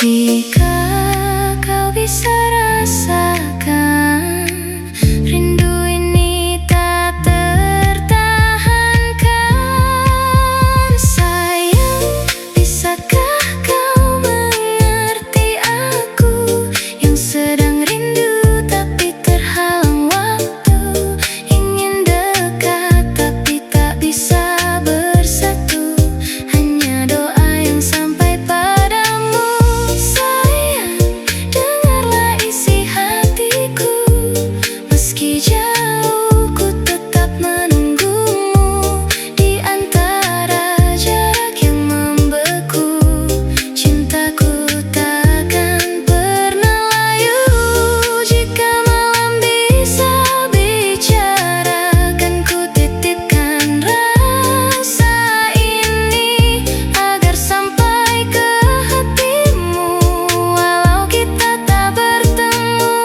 Jika kau bisa rasakan, rindu ini tak tertahankan. Sayang, bisakah kau mengerti aku yang sedang rindu tapi terhalang waktu? Ingin dekat tapi tak bisa bersatu, hanya doa yang sampai padamu. Sayang, dengarlah isi hatiku, meski jauh ku tetap menunggumu. Di antara jarak yang membeku, cintaku takkan pernah layu. Jika malam bisa bicara, kan ku titipkan rasa ini agar sampai ke hatimu, walau kita tak bertemu.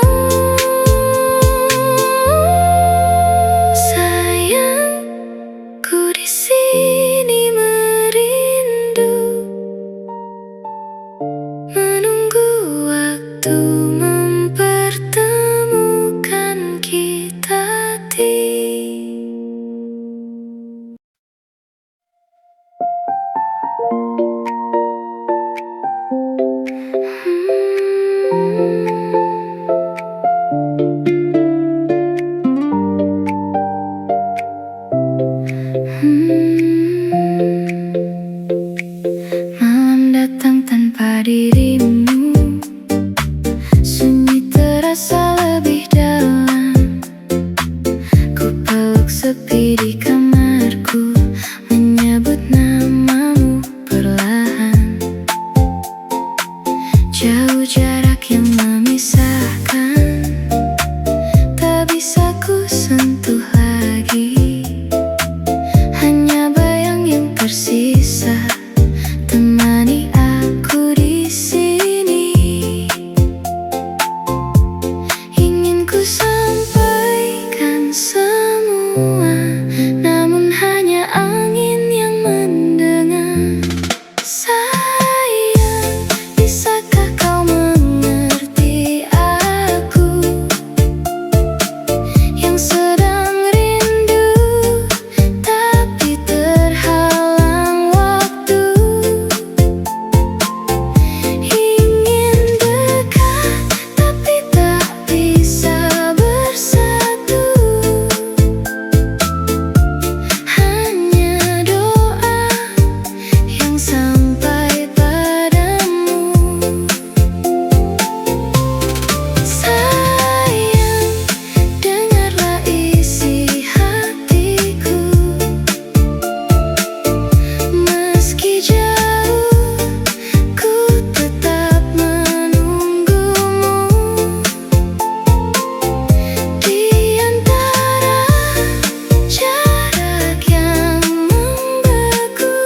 Sayang, ku di sini merindu, menunggu waktu mempertemukan kita di Malam datang tanpa dirimu, sunyi terasa lebih dalam. Ku peluk sepi di kamarku, menyebut namamu perlahan. Jauh jarak yang memisahkan, tak bisa ku sentuh lagi. Hanya bayang yang tersisa, temani aku di sini. Ingin ku sampaikan semua, namun hanya angin yang mendengar. Sayang, bisakah kau mengerti aku yang sedang rindu tapi terhalang waktu? Ingin dekat tapi tak bisa bersatu, hanya doa yang sampai padamu. Sayang, dengarlah isi hatiku, meski jauh ku tetap menunggumu. Di antara jarak yang membeku,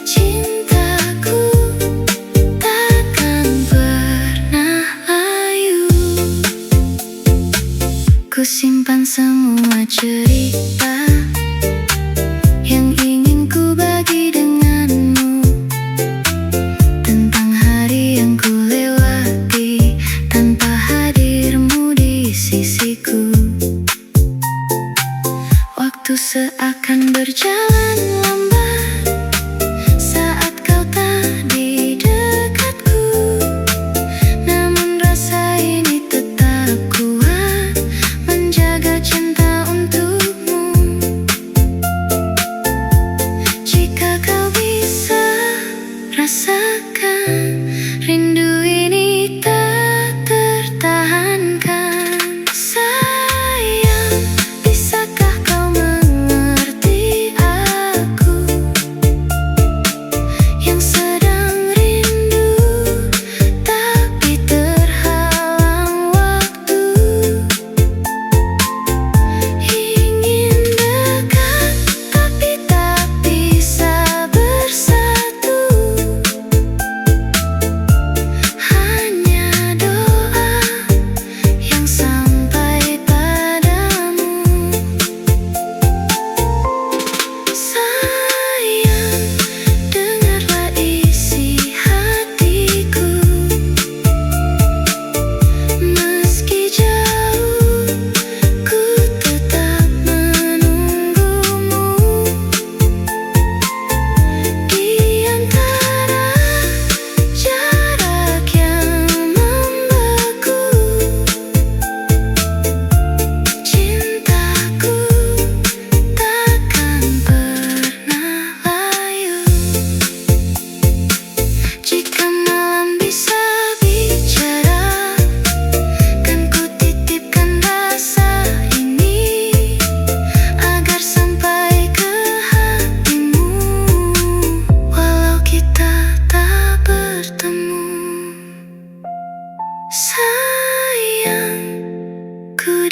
cintaku takkan pernah layu. Ku simpan semua cerita yang ingin ku bagi denganmu, tentang hari yang ku lewati tanpa hadirmu di sisiku. Waktu seakan berjalan lambat saat kau tak di dekatku, namun rasa ini tetap kuat menjaga cinta untukmu. Jika kau bisa rasakan, rindu ini tak tertahankan. Sayang, bisakah kau mengerti aku yang sedang rindu tapi terhalang waktu? Ingin dekat tapi tak bisa bersatu,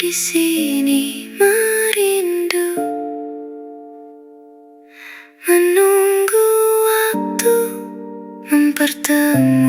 di sini merindu, menunggu waktu mempertemukan